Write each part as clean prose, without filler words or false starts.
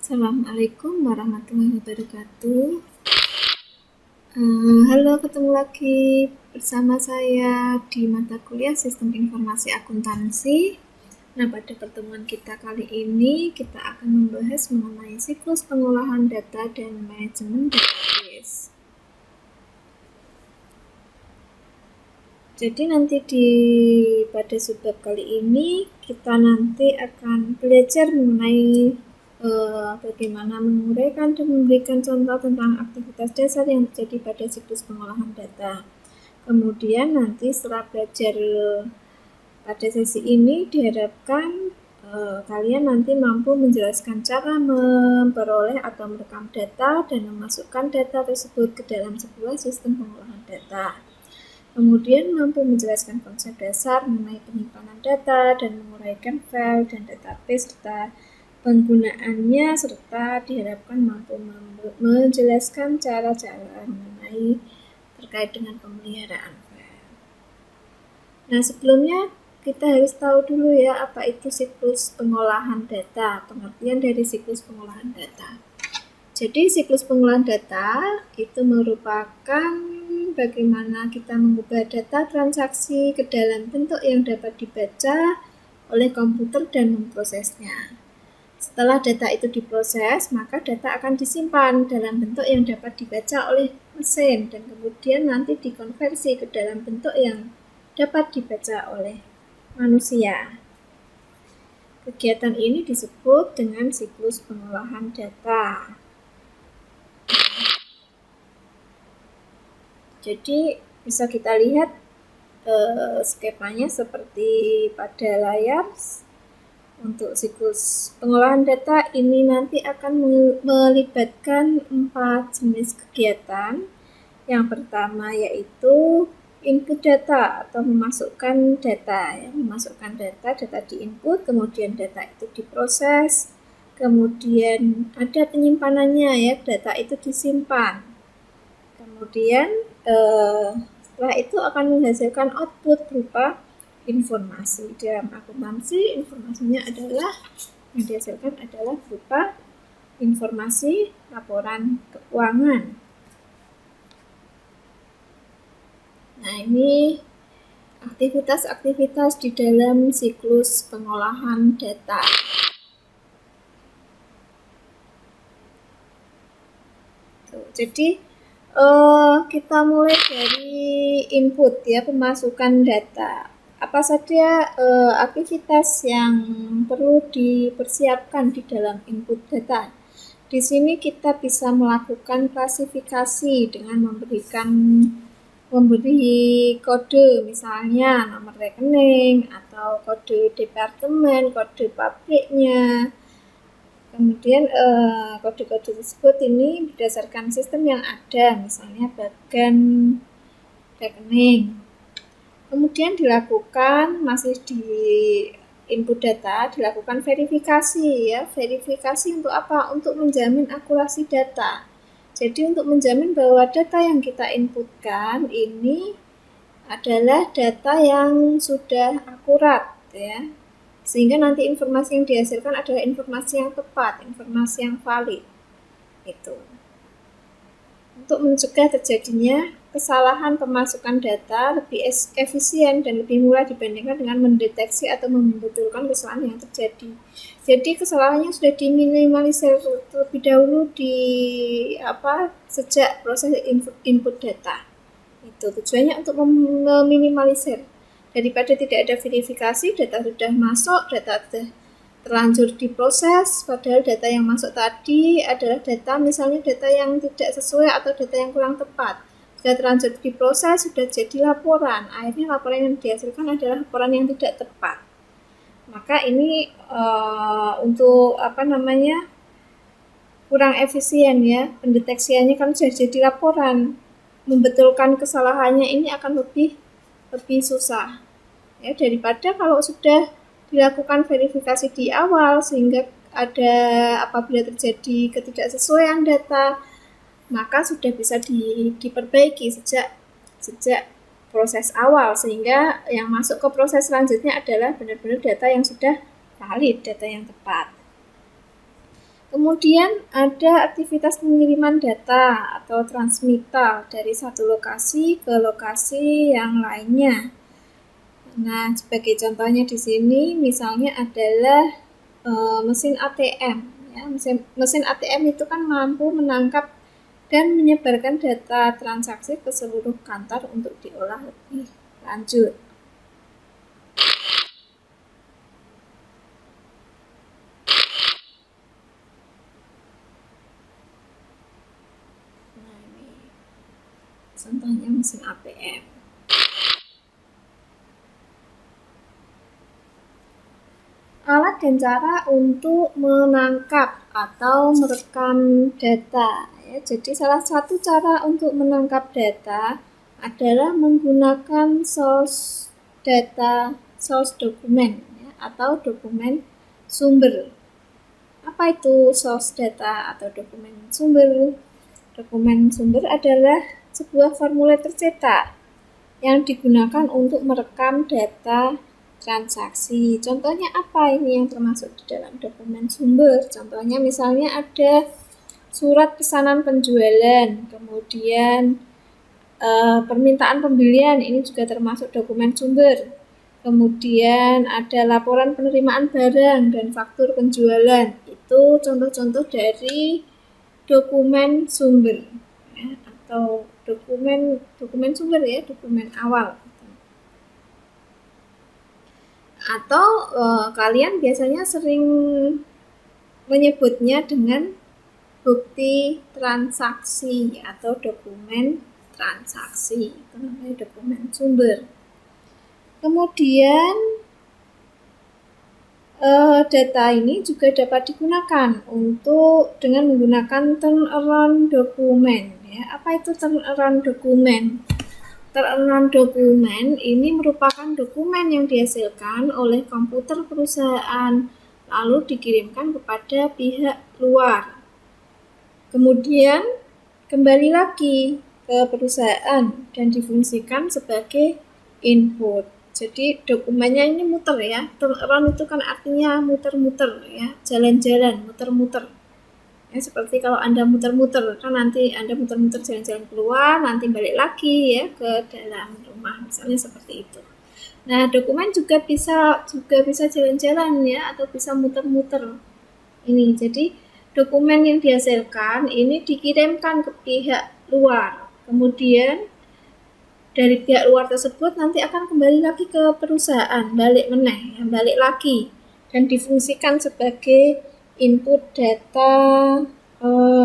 Assalamualaikum warahmatullahi wabarakatuh. Halo, ketemu lagi bersama saya di mata kuliah Sistem Informasi Akuntansi. Nah, pada pertemuan kita kali ini kita akan membahas mengenai siklus pengolahan data dan manajemen database. Jadi nanti pada subbab kali ini kita nanti akan belajar mengenai bagaimana menguraikan dan memberikan contoh tentang aktivitas dasar yang terjadi pada siklus pengolahan data. Kemudian nanti setelah belajar pada sesi ini diharapkan kalian nanti mampu menjelaskan cara memperoleh atau merekam data dan memasukkan data tersebut ke dalam sebuah sistem pengolahan data. Kemudian mampu menjelaskan konsep dasar mengenai penyimpanan data dan menguraikan file dan database data penggunaannya, serta diharapkan mampu menjelaskan cara-cara mengenai terkait dengan pemeliharaan file. Nah, sebelumnya kita harus tahu dulu ya apa itu siklus pengolahan data, pengertian dari siklus pengolahan data. Jadi siklus pengolahan data itu merupakan bagaimana kita mengubah data transaksi ke dalam bentuk yang dapat dibaca oleh komputer dan memprosesnya. Setelah data itu diproses, maka data akan disimpan dalam bentuk yang dapat dibaca oleh mesin dan kemudian nanti dikonversi ke dalam bentuk yang dapat dibaca oleh manusia. Kegiatan ini disebut dengan siklus pengolahan data. Jadi bisa kita lihat skemanya seperti pada layar. Untuk siklus pengolahan data ini nanti akan melibatkan 4 jenis kegiatan. Yang pertama yaitu input data atau memasukkan data. Memasukkan data diinput, kemudian data itu diproses, kemudian ada penyimpanannya ya, data itu disimpan. Kemudian setelah itu akan menghasilkan output berupa informasi. Dalam akuntansi informasinya adalah yang dihasilkan adalah berupa informasi laporan keuangan. Nah, ini aktivitas-aktivitas di dalam siklus pengolahan data. Jadi kita mulai dari input ya, pemasukan data. Apa saja aktivitas yang perlu dipersiapkan di dalam input data? Di sini kita bisa melakukan klasifikasi dengan memberi kode, misalnya nomor rekening atau kode departemen, kode pabriknya. Kemudian kode-kode tersebut ini berdasarkan sistem yang ada, misalnya bagan rekening. Kemudian dilakukan masih di input data, dilakukan verifikasi ya. Verifikasi untuk apa? Untuk menjamin akurasi data. Jadi untuk menjamin bahwa data yang kita inputkan ini adalah data yang sudah akurat ya. Sehingga nanti informasi yang dihasilkan adalah informasi yang tepat, informasi yang valid. Itu. Untuk mencegah terjadinya kesalahan pemasukan data lebih efisien dan lebih murah dibandingkan dengan mendeteksi atau membetulkan kesalahan yang terjadi. Jadi kesalahannya sudah diminimalisir terlebih dahulu sejak proses input data. Itu tujuannya untuk meminimalisir. Daripada tidak ada verifikasi, data sudah masuk, data sudah terlanjur diproses, padahal data yang masuk tadi adalah data misalnya data yang tidak sesuai atau data yang kurang tepat. Sudah terlanjur diproses, sudah jadi laporan. Akhirnya laporan yang dihasilkan adalah laporan yang tidak tepat. Maka ini untuk kurang efisien ya, pendeteksiannya kan sudah jadi laporan. Membetulkan kesalahannya ini akan lebih susah. Ya, daripada kalau sudah dilakukan verifikasi di awal sehingga apabila terjadi ketidaksesuaian data, maka sudah bisa diperbaiki sejak proses awal, sehingga yang masuk ke proses selanjutnya adalah benar-benar data yang sudah valid, data yang tepat. Kemudian ada aktivitas pengiriman data atau transmittal dari satu lokasi ke lokasi yang lainnya. Nah, sebagai contohnya di sini misalnya adalah mesin ATM. Ya, mesin ATM itu kan mampu menangkap dan menyebarkan data transaksi ke seluruh kantor untuk diolah lebih lanjut. Nah, ini contohnya mesin ATM. Alat dan cara untuk menangkap atau merekam data. Ya, jadi salah satu cara untuk menangkap data adalah menggunakan source dokumen ya, atau dokumen sumber. Apa itu source data atau dokumen sumber? Dokumen sumber adalah sebuah formulir tercetak yang digunakan untuk merekam data transaksi. Contohnya apa ini yang termasuk di dalam dokumen sumber? Contohnya misalnya ada surat pesanan penjualan, kemudian permintaan pembelian, ini juga termasuk dokumen sumber. Kemudian ada laporan penerimaan barang dan faktur penjualan. Itu contoh-contoh dari dokumen sumber ya, atau dokumen sumber ya, dokumen awal. Atau kalian biasanya sering menyebutnya dengan bukti transaksi atau dokumen transaksi, itu namanya dokumen sumber. Kemudian data ini juga dapat digunakan untuk dengan menggunakan turnaround dokumen. Ya, apa itu turnaround dokumen? Turnaround dokumen ini merupakan dokumen yang dihasilkan oleh komputer perusahaan lalu dikirimkan kepada pihak luar. Kemudian kembali lagi ke perusahaan dan difungsikan sebagai input. Jadi dokumennya ini muter ya. Turnaround itu kan artinya muter-muter ya, jalan-jalan, muter-muter. Ya, seperti kalau Anda muter-muter, kan nanti Anda muter-muter jalan-jalan keluar, nanti balik lagi ya ke dalam rumah, misalnya seperti itu. Nah, dokumen juga bisa jalan-jalan ya, atau bisa muter-muter. Ini jadi dokumen yang dihasilkan ini dikirimkan ke pihak luar. Kemudian dari pihak luar tersebut nanti akan kembali lagi ke perusahaan, balik lagi dan difungsikan sebagai input data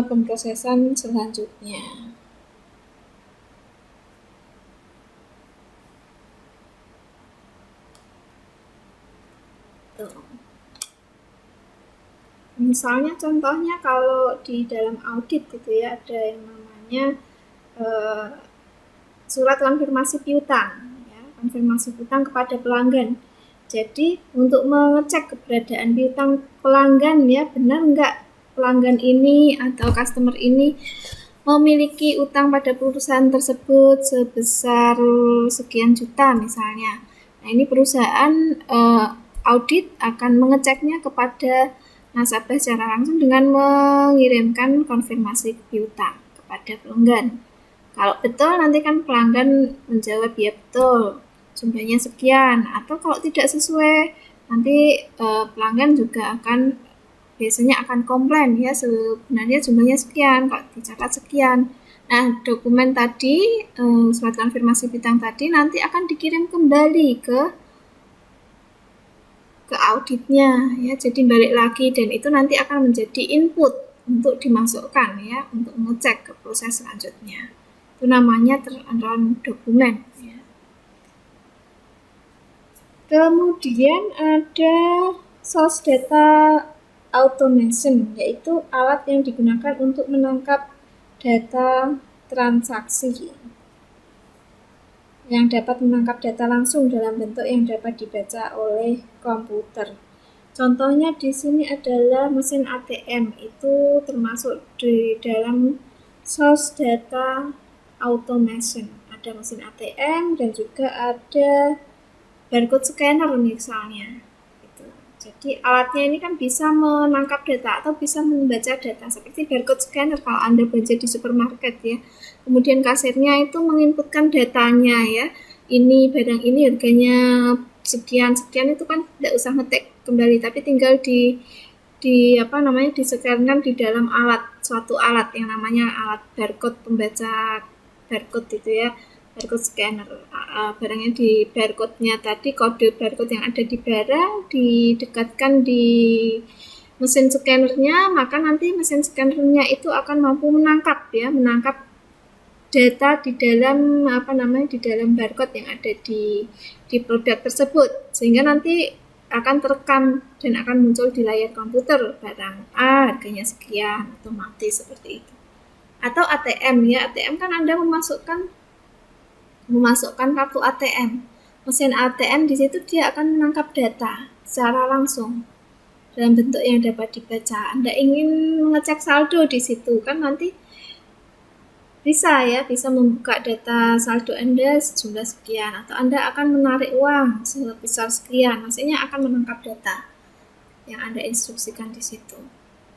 pemrosesan selanjutnya. Tuh. Misalnya contohnya kalau di dalam audit gitu ya, ada yang namanya surat konfirmasi piutang ya, konfirmasi piutang kepada pelanggan. Jadi untuk mengecek keberadaan piutang pelanggan ya, benar nggak pelanggan ini atau customer ini memiliki utang pada perusahaan tersebut sebesar sekian juta misalnya. Nah, ini perusahaan audit akan mengeceknya kepada nasabah secara langsung dengan mengirimkan konfirmasi piutang kepada pelanggan. Kalau betul nanti kan pelanggan menjawab ya betul, jumlahnya sekian. Atau kalau tidak sesuai nanti pelanggan juga biasanya akan komplain ya, sebenarnya jumlahnya sekian, kok dicatat sekian. Nah, dokumen tadi, surat konfirmasi piutang tadi nanti akan dikirim kembali ke auditnya ya, jadi balik lagi dan itu nanti akan menjadi input untuk dimasukkan ya, untuk mengecek ke proses selanjutnya. Itu namanya turnaround dokumen ya. Kemudian ada source data automation, yaitu alat yang digunakan untuk menangkap data transaksi yang dapat menangkap data langsung dalam bentuk yang dapat dibaca oleh komputer. Contohnya di sini adalah mesin ATM, itu termasuk di dalam source data automation. Ada mesin ATM dan juga ada barcode scanner misalnya. Gitu. Jadi alatnya ini kan bisa menangkap data atau bisa membaca data seperti barcode scanner kalau Anda belanja di supermarket ya. Kemudian kasirnya itu menginputkan datanya ya. Ini barang ini harganya sekian itu kan tidak usah ngetik kembali tapi tinggal discankan di dalam suatu alat yang namanya alat barcode pembaca barcode itu ya. Barcode scanner, barangnya di barcode-nya tadi, kode barcode yang ada di barang didekatkan di mesin scannernya, maka nanti mesin scannernya itu akan mampu menangkap data di dalam di dalam barcode yang ada di produk tersebut, sehingga nanti akan terekam dan akan muncul di layar komputer barang A harganya sekian, otomatis seperti itu. Atau ATM ya, ATM kan Anda memasukkan kartu ATM. Mesin ATM di situ dia akan menangkap data secara langsung dalam bentuk yang dapat dibaca. Anda ingin mengecek saldo di situ kan nanti bisa membuka data saldo Anda sejumlah sekian, atau Anda akan menarik uang sebesar sekian, maksudnya akan menangkap data yang Anda instruksikan di situ.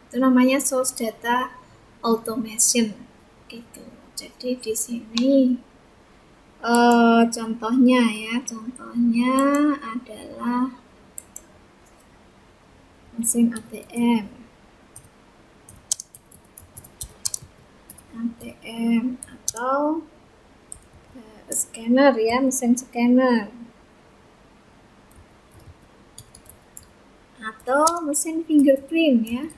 Itu namanya source data automation gitu. Jadi di sini contohnya adalah mesin ATM atau scanner ya, mesin scanner atau mesin fingerprint ya,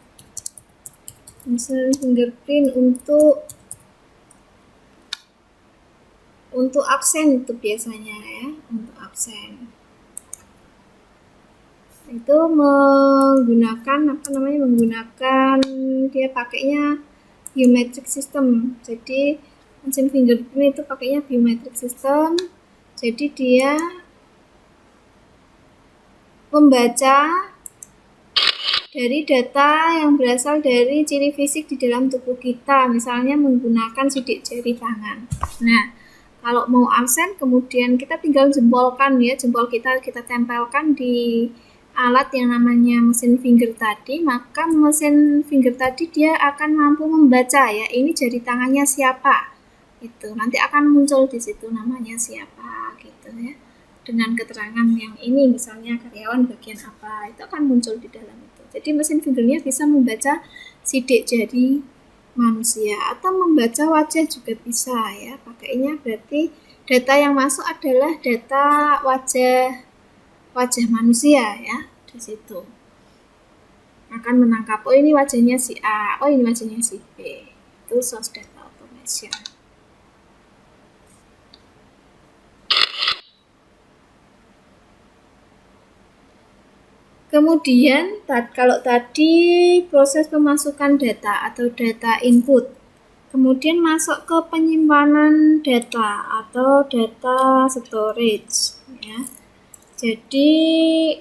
mesin fingerprint untuk absen itu biasanya ya, untuk absen itu menggunakan dia pakainya biometric system. Jadi mesin fingerprint itu pakainya biometric system, jadi dia membaca dari data yang berasal dari ciri fisik di dalam tubuh kita, misalnya menggunakan sidik jari tangan. Nah, kalau mau absen, kemudian kita tinggal jempolkan ya, jempol kita tempelkan di alat yang namanya mesin finger tadi, maka mesin finger tadi dia akan mampu membaca ya, ini jari tangannya siapa. Itu nanti akan muncul di situ namanya siapa gitu ya. Dengan keterangan yang ini, misalnya karyawan bagian apa, itu akan muncul di dalam itu. Jadi mesin fingernya bisa membaca sidik jari manusia atau membaca wajah juga bisa ya. Pakainya berarti data yang masuk adalah data wajah manusia ya, di situ akan menangkap oh ini wajahnya si A, oh ini wajahnya si B. Itu source data automation. Kemudian kalau tadi proses pemasukan data atau data input, kemudian masuk ke penyimpanan data atau data storage ya. Jadi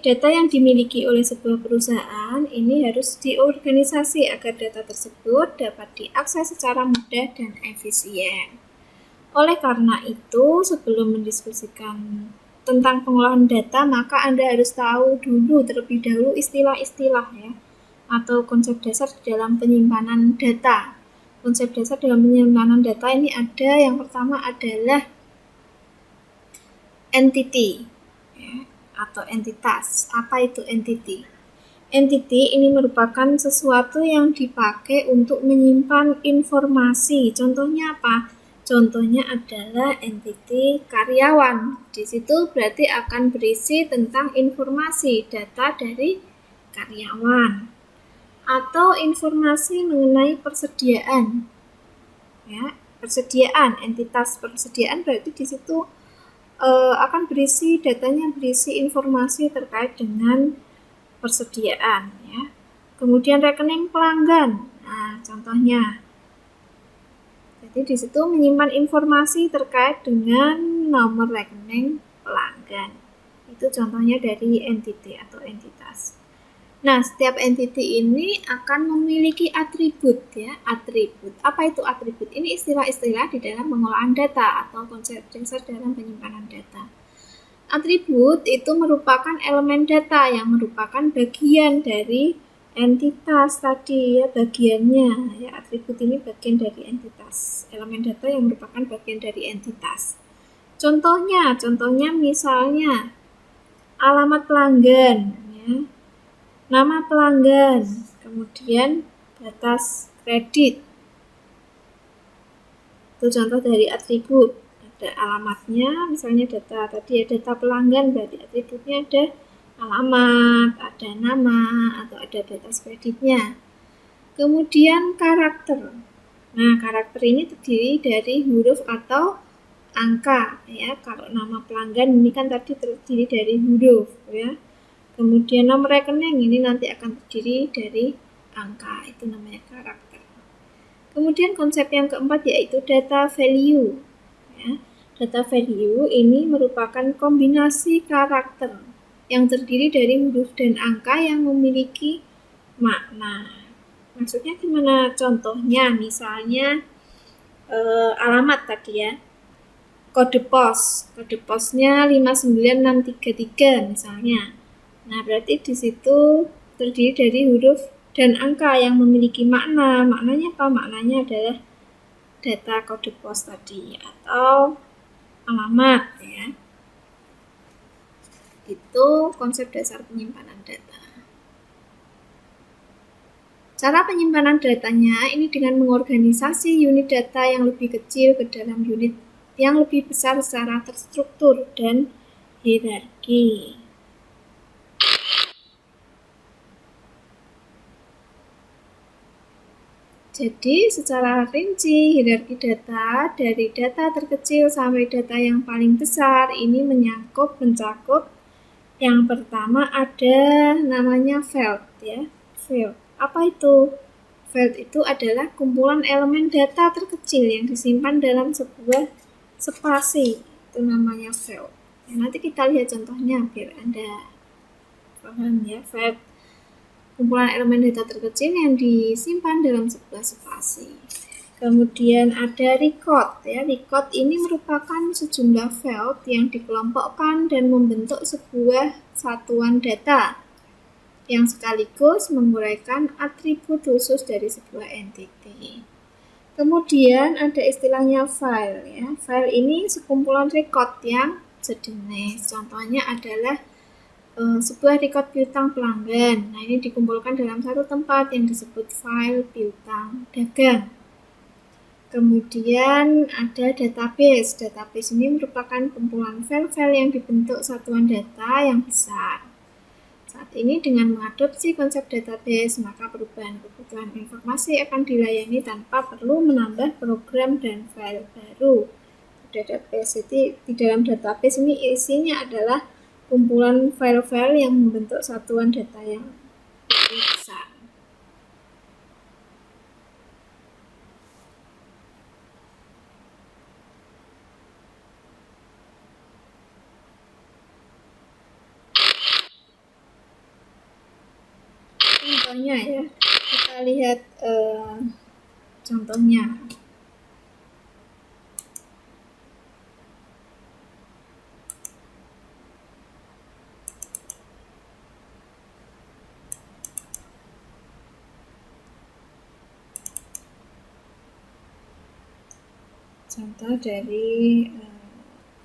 data yang dimiliki oleh sebuah perusahaan ini harus diorganisasi agar data tersebut dapat diakses secara mudah dan efisien. Oleh karena itu, sebelum mendiskusikan tentang pengolahan data, maka Anda harus tahu terlebih dahulu istilah-istilah ya, atau konsep dasar dalam penyimpanan data. Konsep dasar dalam penyimpanan data ini ada, yang pertama adalah entity ya, atau entitas. Apa itu entity? Entity ini merupakan sesuatu yang dipakai untuk menyimpan informasi. Contohnya apa? Contohnya adalah entity karyawan. Di situ berarti akan berisi tentang informasi data dari karyawan atau informasi mengenai persediaan. Ya, persediaan, entitas persediaan berarti di situ akan berisi datanya, berisi informasi terkait dengan persediaan ya. Kemudian rekening pelanggan. Nah, contohnya jadi di situ menyimpan informasi terkait dengan nomor rekening pelanggan. Itu contohnya dari entity atau entitas. Nah, setiap entity ini akan memiliki atribut ya, atribut. Apa itu atribut? Ini istilah-istilah di dalam pengolahan data atau konsep dasar dalam penyimpanan data. Atribut itu merupakan elemen data yang merupakan bagian dari entitas tadi ya, bagiannya ya. Atribut ini bagian dari entitas, elemen data yang merupakan bagian dari entitas. Contohnya misalnya alamat pelanggan ya, nama pelanggan, kemudian batas kredit. Itu contoh dari atribut. Ada alamatnya, misalnya data tadi ya, data pelanggan, berarti atributnya ada alamat, ada nama, atau ada batas kreditnya. Kemudian karakter. Nah, karakter ini terdiri dari huruf atau angka ya. Kalau nama pelanggan ini kan tadi terdiri dari huruf ya. Kemudian nomor rekening ini nanti akan terdiri dari angka, itu namanya karakter. Kemudian konsep yang keempat yaitu data value ya. Data value ini merupakan kombinasi karakter yang terdiri dari huruf dan angka yang memiliki makna. Maksudnya gimana? Contohnya misalnya alamat tadi ya, kode posnya 59633 misalnya. Nah, berarti di situ terdiri dari huruf dan angka yang memiliki makna. Maknanya apa? Maknanya adalah data kode pos tadi atau alamat ya. Itu konsep dasar penyimpanan data. Cara penyimpanan datanya ini dengan mengorganisasi unit data yang lebih kecil ke dalam unit yang lebih besar secara terstruktur dan hierarki. Jadi secara rinci hierarki data dari data terkecil sampai data yang paling besar ini mencakup yang pertama ada namanya field ya. Field. Apa itu? Field itu adalah kumpulan elemen data terkecil yang disimpan dalam sebuah spasi. Itu namanya field. Ya, nanti kita lihat contohnya biar Anda paham ya. Field, kumpulan elemen data terkecil yang disimpan dalam sebuah spasi. Kemudian ada record ya. Record ini merupakan sejumlah field yang dikelompokkan dan membentuk sebuah satuan data yang sekaligus menguraikan atribut khusus dari sebuah entity. Kemudian ada istilahnya file ya. File ini sekumpulan record yang sejenis. Contohnya adalah sebuah record piutang pelanggan. Nah, ini dikumpulkan dalam satu tempat yang disebut file piutang dagang. Kemudian ada database. Database ini merupakan kumpulan file-file yang dibentuk satuan data yang besar. Saat ini dengan mengadopsi konsep database, maka perubahan kebutuhan informasi akan dilayani tanpa perlu menambah program dan file baru. Database itu, di dalam database ini isinya adalah kumpulan file-file yang membentuk satuan data yang lebih besar. Contohnya ya, kita lihat contohnya. Contoh dari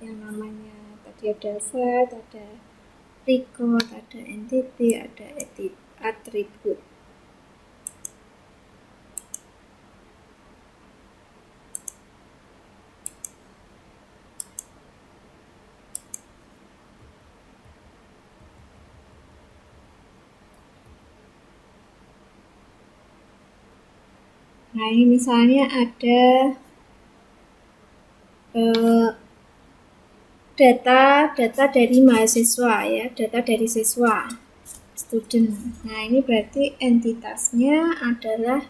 yang namanya tadi ada field, ada record, ada entity, ada atribut. Nah, ini misalnya ada data dari mahasiswa ya, data dari siswa, student. Nah, ini berarti entitasnya adalah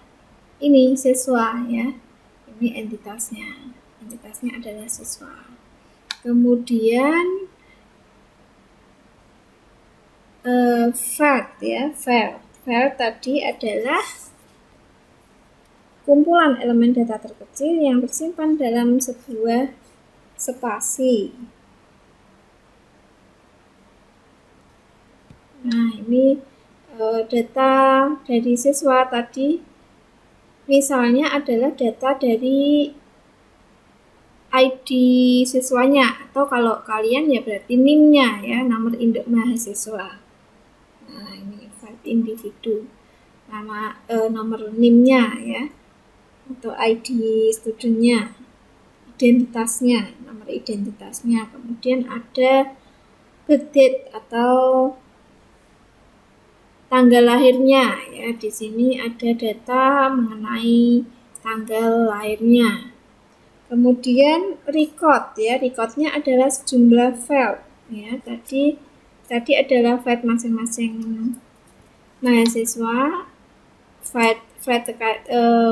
ini siswa ya. Ini entitasnya adalah siswa. Kemudian fact ya, fact tadi adalah kumpulan elemen data terkecil yang tersimpan dalam sebuah spasi. Nah, ini data dari siswa tadi misalnya adalah data dari ID siswanya, atau kalau kalian ya berarti NIM-nya ya, nomor induk mahasiswa. Nah, ini file individu, nomor NIM-nya ya, atau ID studentnya, identitasnya, nomor identitasnya. Kemudian ada birth date atau tanggal lahirnya ya. Di sini ada data mengenai tanggal lahirnya. Kemudian record ya, recordnya adalah sejumlah file ya. Tadi adalah file masing-masing mahasiswa. File terkait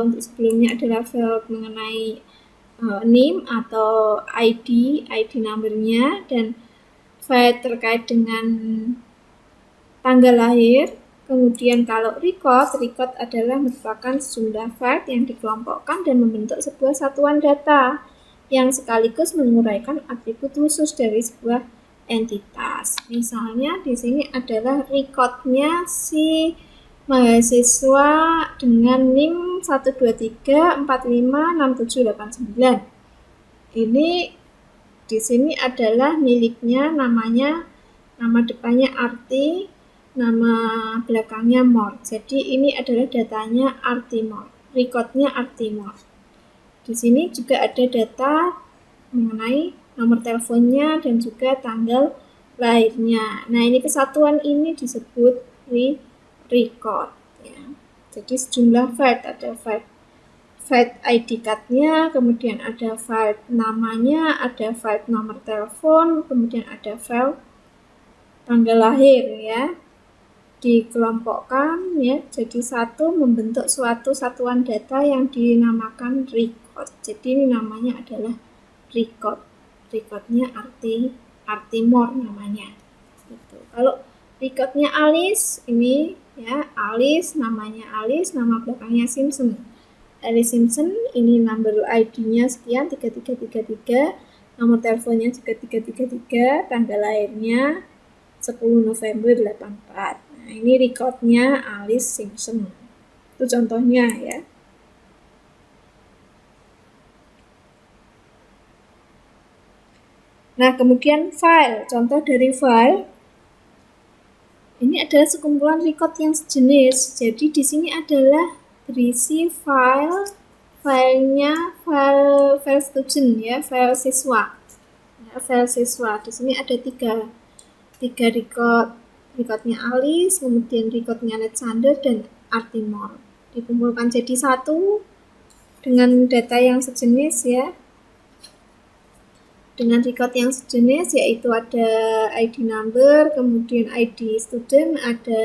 untuk sebelumnya adalah file mengenai NIM atau ID numbernya, dan file terkait dengan tanggal lahir. Kemudian kalau record adalah merupakan sejumlah file yang dikelompokkan dan membentuk sebuah satuan data yang sekaligus menguraikan atribut khusus dari sebuah entitas. Misalnya di sini adalah recordnya si mahasiswa dengan NIM 123456789. Ini di sini adalah miliknya, nama depannya Arti, nama belakangnya Mor. Jadi ini adalah datanya Artimor, recordnya Artimor. Di sini juga ada data mengenai nomor teleponnya dan juga tanggal lahirnya. Nah, ini kesatuan ini disebut record ya. Jadi sejumlah file, ada file ID card-nya, kemudian ada file namanya, ada file nomor telepon, kemudian ada file tanggal lahir ya. Dikelompokkan ya jadi satu, membentuk suatu satuan data yang dinamakan record. Jadi ini namanya adalah record. Recordnya Artimor namanya. Gitu. Kalau recordnya Alice, ini ya Alice, namanya Alice, nama belakangnya Simpson. Alice Simpson, ini nomor ID-nya sekian 3333, nomor teleponnya juga 333, tanggal lahirnya 10 November 84. Nah, ini recordnya Alice Simpson. Itu contohnya ya. Nah, kemudian file. Contoh dari file ini adalah sekumpulan record yang sejenis. Jadi di sini adalah berisi filenya file student ya, file siswa. Ya, file siswa. Di sini ada tiga recordnya Alice, kemudian recordnya Alexander dan Artimor. Dikumpulkan jadi satu dengan data yang sejenis ya. Dengan record yang sejenis, yaitu ada ID number, kemudian ID student, ada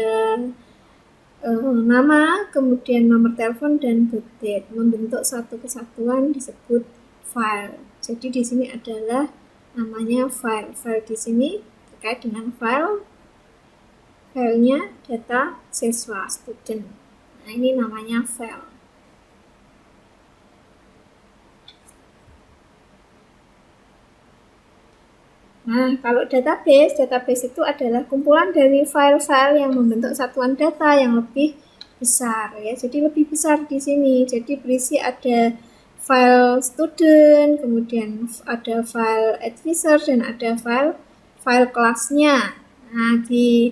nama, kemudian nomor telepon dan birth date, membentuk satu kesatuan disebut file. Jadi di sini adalah namanya file. File di sini terkait dengan filenya data siswa student. Nah, ini namanya file. Nah, kalau database itu adalah kumpulan dari file-file yang membentuk satuan data yang lebih besar ya. Jadi lebih besar di sini. Jadi berisi ada file student, kemudian ada file advisor dan ada file kelasnya. Nah,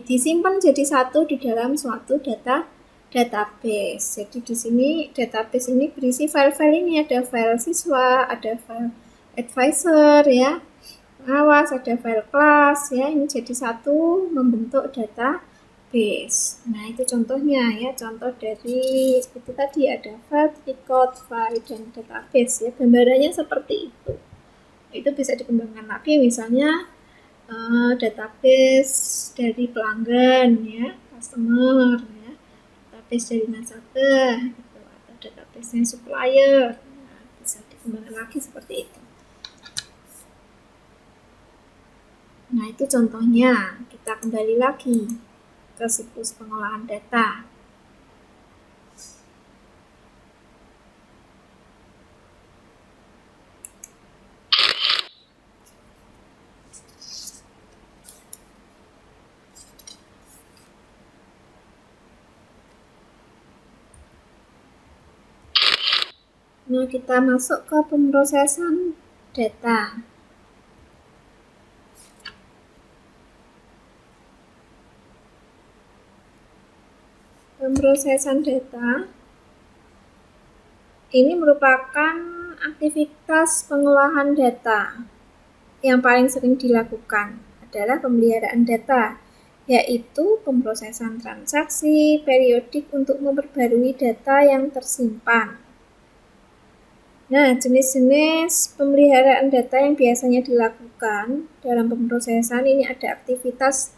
disimpan jadi satu di dalam suatu database. Jadi di sini database ini berisi file-file ini, ada file siswa, ada file advisor ya. Awas, ada file kelas ya, ini jadi satu membentuk database. Nah, itu contohnya ya, contoh dari itu tadi ada file, record, file, dan database ya. Gambarannya seperti itu. Itu bisa dikembangkan lagi, misalnya database dari pelanggan ya, customer ya, database dari nasabah gitu, atau database-nya supplier. Nah, bisa dikembangkan lagi seperti itu. Nah, itu contohnya. Kita kembali lagi ke siklus pengolahan data. Nah, kita masuk ke pemrosesan data. Pemrosesan data ini merupakan aktivitas pengolahan data yang paling sering dilakukan adalah pemeliharaan data, yaitu pemrosesan transaksi periodik untuk memperbarui data yang tersimpan. Nah, jenis-jenis pemeliharaan data yang biasanya dilakukan dalam pemrosesan ini ada aktivitas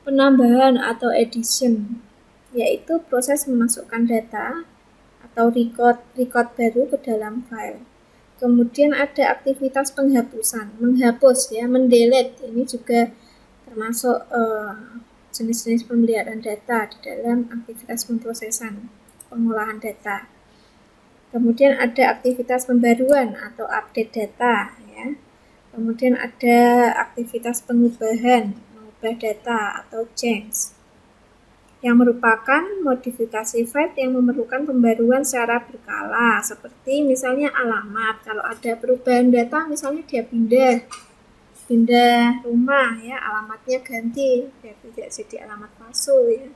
penambahan atau addition, yaitu proses memasukkan data atau record baru ke dalam file. Kemudian ada aktivitas penghapusan, menghapus ya, mendelete. Ini juga termasuk jenis-jenis pemeliharaan data di dalam aktivitas pemrosesan pengolahan data. Kemudian ada aktivitas pembaruan atau update data ya. Kemudian ada aktivitas pengubahan, mengubah data atau change, yang merupakan modifikasi file yang memerlukan pembaruan secara berkala, seperti misalnya alamat. Kalau ada perubahan data, misalnya dia pindah rumah ya, alamatnya ganti, biar tidak jadi alamat palsu ya.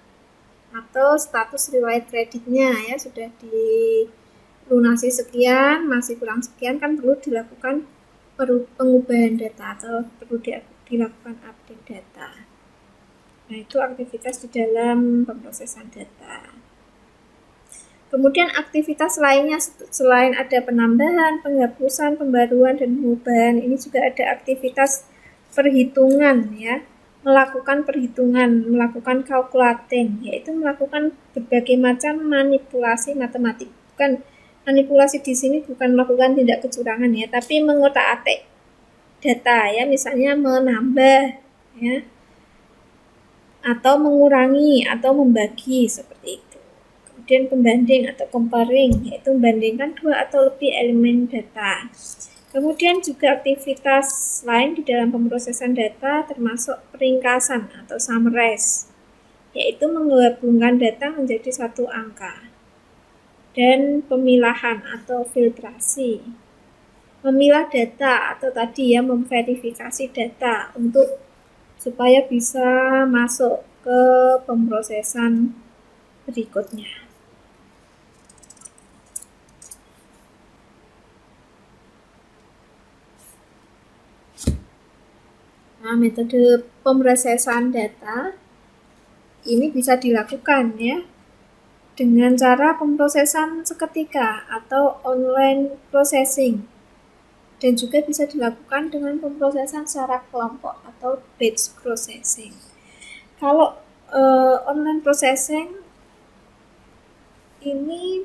Atau status riwayat kreditnya ya, sudah dilunasi sekian, masih kurang sekian, kan perlu dilakukan pengubahan data atau perlu dilakukan update data. Nah, itu aktivitas di dalam pemrosesan data. Kemudian aktivitas lainnya selain ada penambahan, penghapusan, pembaruan, dan pengubahan, ini juga ada aktivitas perhitungan ya. Melakukan perhitungan, melakukan calculating, yaitu melakukan berbagai macam manipulasi matematik. Bukan manipulasi di sini bukan melakukan tindak kecurangan ya, tapi mengotak-atik data ya, misalnya menambah ya, atau mengurangi atau membagi seperti itu. Kemudian pembanding atau comparing, yaitu membandingkan dua atau lebih elemen data. Kemudian juga aktivitas lain di dalam pemrosesan data termasuk peringkasan atau summarize, yaitu menggabungkan data menjadi satu angka. Dan pemilahan atau filtrasi, memilah data atau tadi ya, memverifikasi data untuk supaya bisa masuk ke pemrosesan berikutnya. Nah, metode pemrosesan data ini bisa dilakukan ya dengan cara pemrosesan seketika atau online processing, dan juga bisa dilakukan dengan pemrosesan secara kelompok atau batch processing. Kalau online processing ini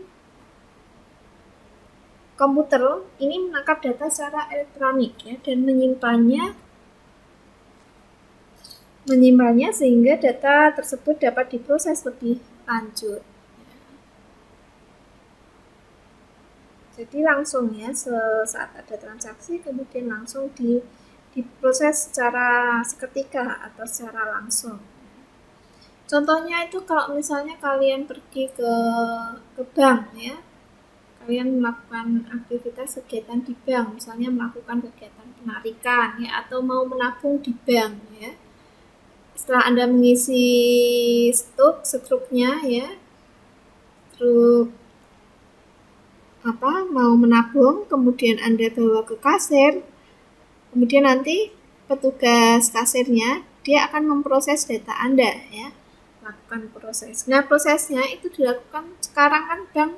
komputer ini menangkap data secara elektronik ya, dan menyimpannya sehingga data tersebut dapat diproses lebih lanjut. Jadi langsung ya, saat ada transaksi kemudian langsung diproses secara seketika atau secara langsung. Contohnya itu kalau misalnya kalian pergi ke bank ya, kalian melakukan aktivitas kegiatan di bank, misalnya melakukan kegiatan penarikan ya, atau mau menabung di bank ya. Setelah Anda mengisi struknya ya, mau menabung, kemudian Anda bawa ke kasir, kemudian nanti petugas kasirnya dia akan memproses data Anda ya, lakukan proses. Nah, prosesnya itu dilakukan sekarang kan bank,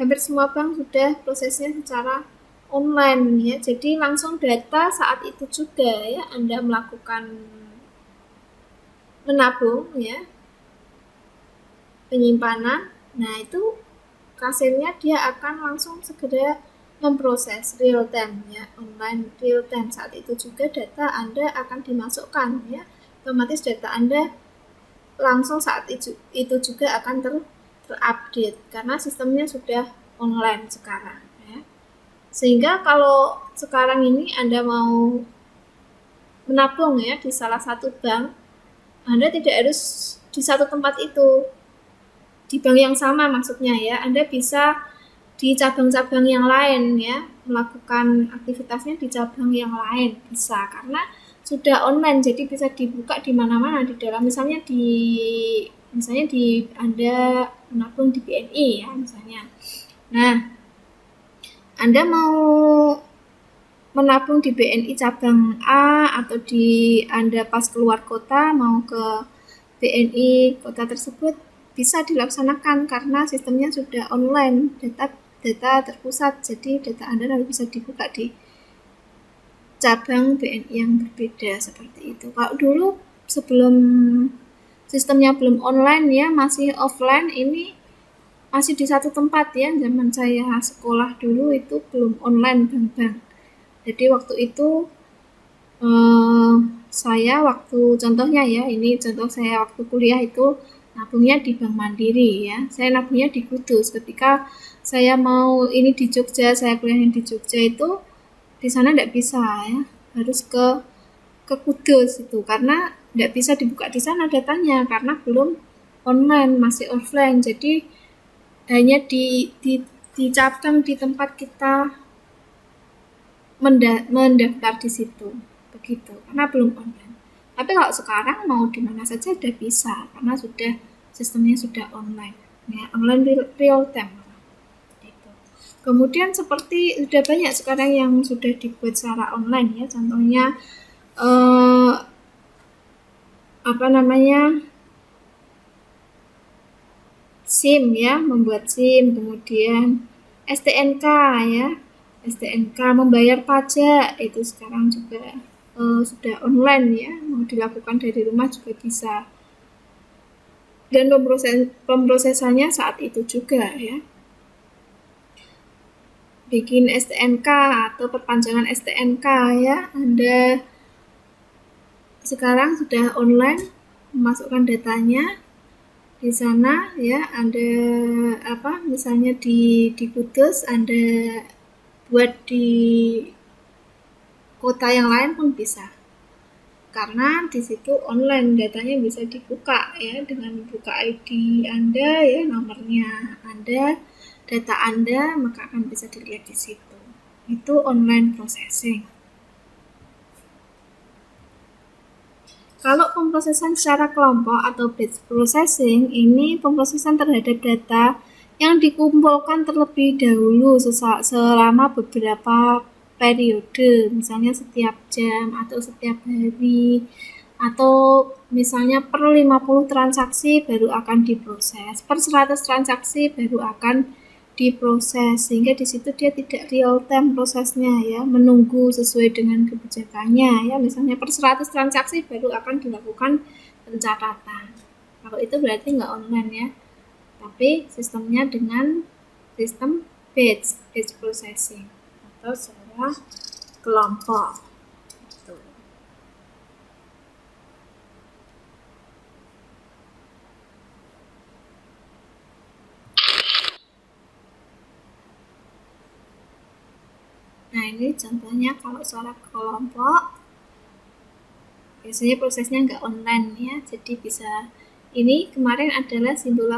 hampir semua bank sudah prosesnya secara online ya, jadi langsung data saat itu juga ya Anda melakukan menabung ya, penyimpanan. Nah, itu kasirnya dia akan langsung segera memproses real time ya, online real time. Saat itu juga data Anda akan dimasukkan ya, otomatis data Anda langsung saat itu juga akan terupdate karena sistemnya sudah online sekarang ya. Sehingga kalau sekarang ini Anda mau menabung ya di salah satu bank, Anda tidak harus di satu tempat itu, di bank yang sama maksudnya ya. Anda bisa di cabang-cabang yang lain ya, melakukan aktivitasnya di cabang yang lain bisa, karena sudah online, jadi bisa dibuka di mana-mana di dalam, misalnya di Anda menabung di BNI ya misalnya. Nah, Anda mau menabung di BNI cabang A, atau di Anda pas keluar kota mau ke BNI kota tersebut, bisa dilaksanakan karena sistemnya sudah online, data terpusat, jadi data Anda nanti bisa dibuka di cabang BNI yang berbeda seperti itu. Kalau dulu sebelum sistemnya belum online ya, masih offline, ini masih di satu tempat ya, zaman saya sekolah dulu itu belum online bank-bank. Jadi waktu itu saya contohnya ya, ini contoh saya waktu kuliah itu nabungnya di Bank Mandiri ya. Saya nabungnya di Kudus. Ketika saya mau ini di Jogja, saya kuliahnya di Jogja itu di sana tidak bisa ya, harus ke Kudus itu, karena tidak bisa dibuka di sana datanya karena belum online, masih offline. Jadi hanya di cabang di tempat kita mendaftar di situ, begitu, karena belum online. Tapi kalau sekarang mau di mana saja sudah bisa karena sistemnya sudah online ya, online real time gitu. Kemudian seperti sudah banyak sekarang yang sudah dibuat secara online ya, contohnya SIM ya, membuat SIM, kemudian STNK ya, STNK membayar pajak itu sekarang juga sudah online ya, mau dilakukan dari rumah juga bisa, dan pemrosesannya saat itu juga ya. Bikin STNK atau perpanjangan STNK ya, Anda sekarang sudah online, memasukkan datanya di sana ya. Anda misalnya di Kudus, Anda buat di kota yang lain pun bisa, karena di situ online, datanya bisa dibuka ya, dengan buka ID Anda ya, nomornya Anda, data Anda, maka akan bisa dilihat di situ. Itu online processing. Kalau pemrosesan secara kelompok atau batch processing, ini pemrosesan terhadap data yang dikumpulkan terlebih dahulu selama beberapa periode, misalnya setiap jam atau setiap hari, atau misalnya per 50 transaksi baru akan diproses, per 100 transaksi baru akan diproses, sehingga di situ dia tidak real time prosesnya ya, menunggu sesuai dengan kebijakannya ya, misalnya per 100 transaksi baru akan dilakukan pencatatan. Kalau itu berarti nggak online ya, tapi sistemnya dengan sistem batch processing atau secara kelompok. Nah, ini contohnya kalau secara kelompok biasanya prosesnya nggak online ya, jadi bisa, ini kemarin adalah simbol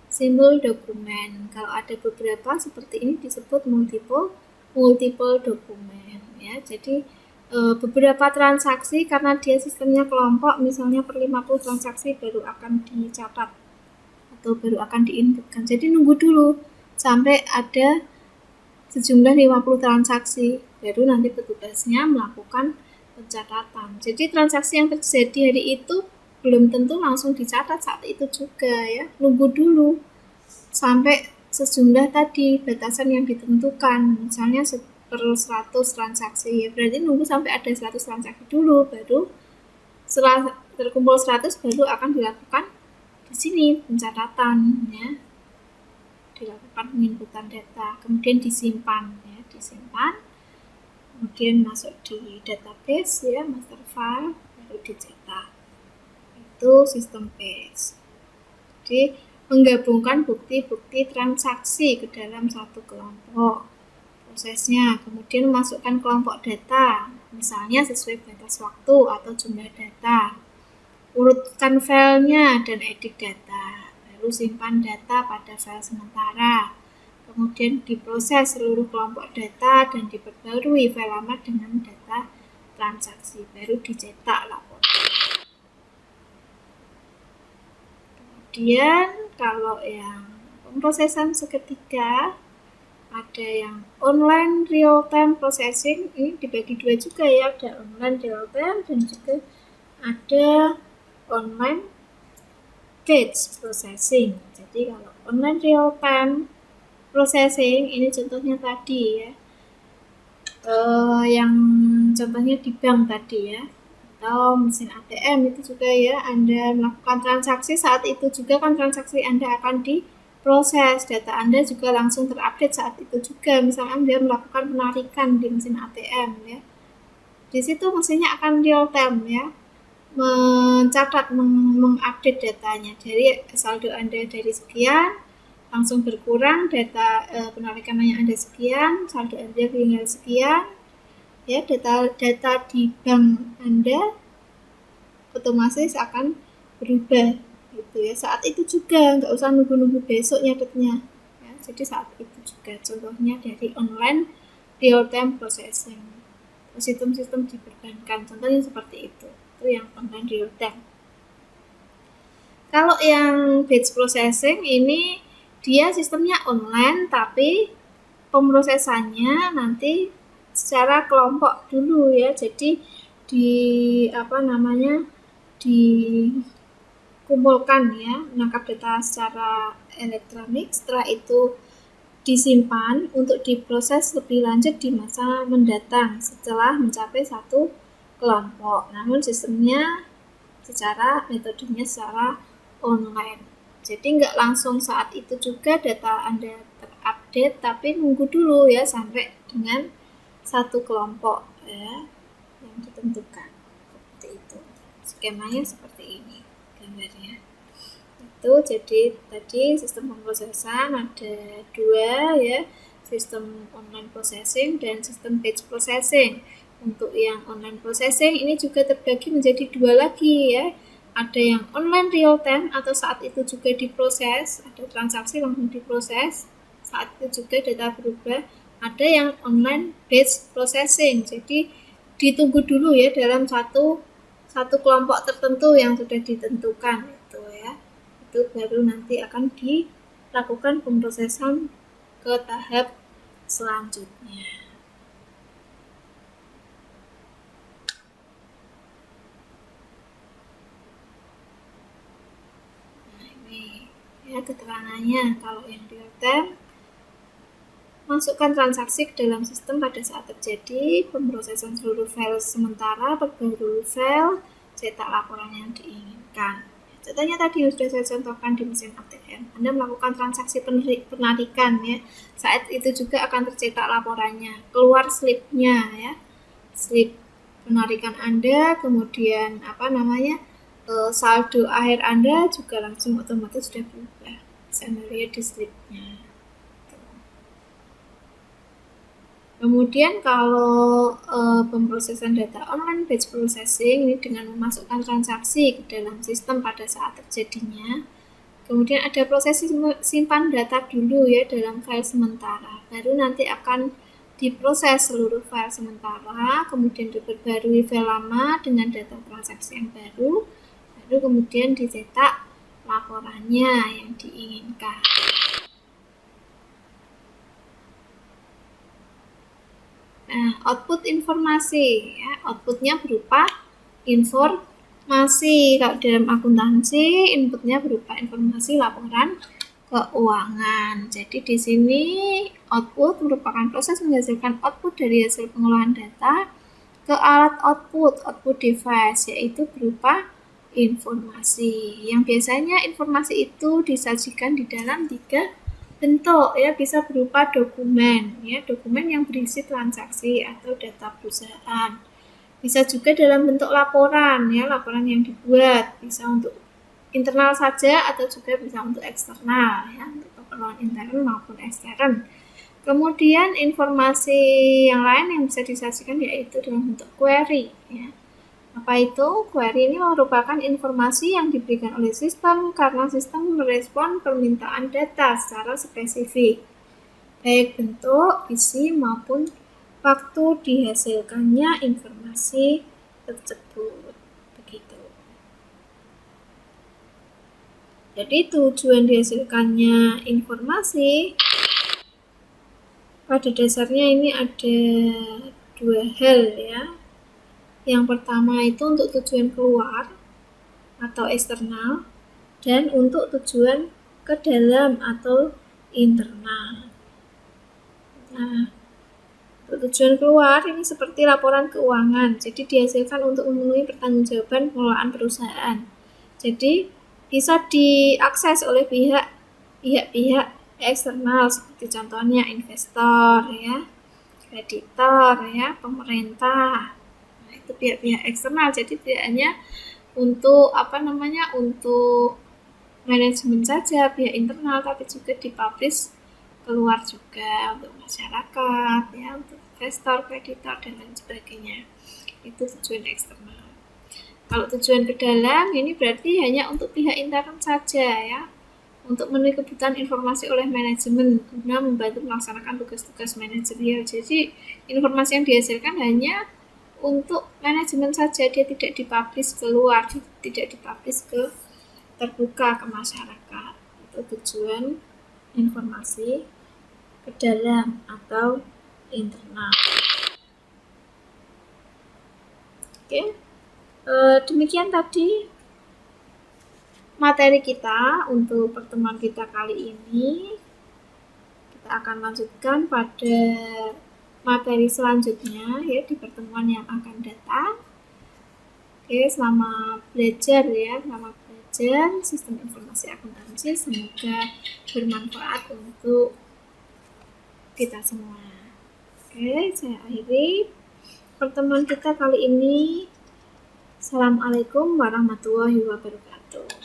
simbol dokumen. Kalau ada beberapa seperti ini disebut multiple dokumen ya. Jadi beberapa transaksi, karena dia sistemnya kelompok, misalnya per 50 transaksi baru akan dicatat atau baru akan diinputkan. Jadi nunggu dulu sampai ada sejumlah 50 transaksi, baru nanti petugasnya melakukan pencatatan. Jadi transaksi yang terjadi hari itu belum tentu langsung dicatat saat itu juga ya, nunggu dulu sampai sejumlah tadi batasan yang ditentukan, misalnya per 100 transaksi ya, berarti nunggu sampai ada 100 transaksi dulu, baru setelah terkumpul 100 baru akan dilakukan di sini pencatatan ya, dilakukan penginputan data, kemudian disimpan ya, kemudian masuk di database ya, master file, baru dicetak. Itu sistem batch. Jadi menggabungkan bukti-bukti transaksi ke dalam satu kelompok prosesnya, kemudian memasukkan kelompok data, misalnya sesuai batas waktu atau jumlah data, urutkan filenya dan edit data, baru simpan data pada file sementara, Kemudian diproses seluruh kelompok data dan diperbarui file lama dengan data transaksi, baru dicetak laporan. Kemudian kalau yang pemrosesan seketika, ada yang online real time processing, ini dibagi dua juga ya, ada online real time dan juga ada online batch processing. Jadi kalau online real time processing ini contohnya tadi ya, yang contohnya di bank tadi ya, atau mesin ATM itu juga ya, Anda melakukan transaksi, saat itu juga kan transaksi Anda akan diproses, data Anda juga langsung terupdate saat itu juga. Misalnya Anda melakukan penarikan di mesin ATM ya, di situ mesinnya akan real time ya, mencatat, mengupdate datanya, dari saldo Anda dari sekian langsung berkurang, data penarikan Anda sekian, saldo Anda tinggal sekian ya, data di bank Anda otomatis akan berubah gitu ya, saat itu juga, nggak usah nunggu besok nyatetnya ya. Jadi saat itu juga, contohnya dari online real time processing, sistem-sistem di perbankan contohnya seperti itu yang online real time. Kalau yang batch processing ini dia sistemnya online, tapi pemrosesannya nanti secara kelompok dulu ya. Jadi dikumpulkan ya, menangkap data secara elektronik, setelah itu disimpan untuk diproses lebih lanjut di masa mendatang setelah mencapai satu kelompok. Namun sistemnya metodenya secara online. Jadi nggak langsung saat itu juga data Anda terupdate, tapi nunggu dulu ya sampai dengan satu kelompok ya yang ditentukan. Seperti itu. Skemanya seperti ini gambarnya. Itu jadi tadi sistem pemrosesan ada dua ya, sistem online processing dan sistem batch processing. Untuk yang online processing ini juga terbagi menjadi dua lagi ya. Ada yang online real time atau saat itu juga diproses, ada transaksi langsung diproses, saat itu juga data berubah. Ada yang online batch processing, jadi ditunggu dulu ya dalam satu kelompok tertentu yang sudah ditentukan itu ya. Itu baru nanti akan dilakukan pemrosesan ke tahap selanjutnya. Ya, keterangannya kalau yang real time, masukkan transaksi ke dalam sistem pada saat terjadi pemrosesan seluruh file sementara, perbarui file, cetak laporan yang diinginkan. Contohnya tadi yang sudah saya contohkan di mesin ATM, Anda melakukan transaksi penarikan ya, saat itu juga akan tercetak laporannya, keluar slipnya ya, slip penarikan Anda, kemudian saldo akhir Anda juga langsung otomatis sudah berubah, bisa melihat di slipnya. Kemudian kalau pemrosesan data online batch processing ini dengan memasukkan transaksi ke dalam sistem pada saat terjadinya, kemudian ada proses simpan data dulu ya dalam file sementara, baru nanti akan diproses seluruh file sementara, kemudian diperbarui file lama dengan data transaksi yang baru kemudian dicetak laporannya yang diinginkan. Nah, output informasi ya, outputnya berupa informasi. Kalau dalam akuntansi, inputnya berupa informasi laporan keuangan. Jadi di sini output merupakan proses menghasilkan output dari hasil pengolahan data ke alat output device, yaitu berupa informasi. Yang biasanya informasi itu disajikan di dalam 3 bentuk ya, bisa berupa dokumen ya, dokumen yang berisi transaksi atau data perusahaan. Bisa juga dalam bentuk laporan ya, laporan yang dibuat, bisa untuk internal saja atau juga bisa untuk eksternal ya, untuk keperluan intern maupun ekstern. Kemudian informasi yang lain yang bisa disajikan yaitu dalam bentuk query ya. Apa itu? Query ini merupakan informasi yang diberikan oleh sistem karena sistem merespon permintaan data secara spesifik. baik bentuk, isi, maupun waktu dihasilkannya informasi tersebut. Begitu. Jadi tujuan dihasilkannya informasi pada dasarnya ini ada dua hal ya. Yang pertama itu untuk tujuan keluar atau eksternal, dan untuk tujuan ke dalam atau internal. Nah, untuk tujuan keluar ini seperti laporan keuangan, jadi dihasilkan untuk memenuhi pertanggungjawaban pengelolaan perusahaan. Jadi bisa diakses oleh pihak-pihak eksternal seperti contohnya investor ya, kreditor ya, pemerintah. Nah, itu pihak-pihak eksternal. Jadi tidak hanya untuk untuk manajemen saja pihak internal, tapi juga dipublish keluar juga untuk masyarakat ya, untuk investor, kreditor dan lain sebagainya. Itu tujuan eksternal. Kalau tujuan ke dalam ini berarti hanya untuk pihak intern saja ya, untuk memenuhi kebutuhan informasi oleh manajemen guna membantu melaksanakan tugas-tugas manajerial. Jadi informasi yang dihasilkan hanya untuk manajemen saja, dia tidak dipublish keluar, tidak dipublish ke terbuka ke masyarakat. Itu tujuan informasi ke dalam atau internal. Oke, demikian tadi materi kita untuk pertemuan kita kali ini. Kita akan lanjutkan pada materi selanjutnya ya di pertemuan yang akan datang. Oke, selamat belajar ya, selamat belajar sistem informasi akuntansi. Semoga bermanfaat untuk kita semua. Oke, saya akhiri pertemuan kita kali ini. Assalamualaikum warahmatullahi wabarakatuh.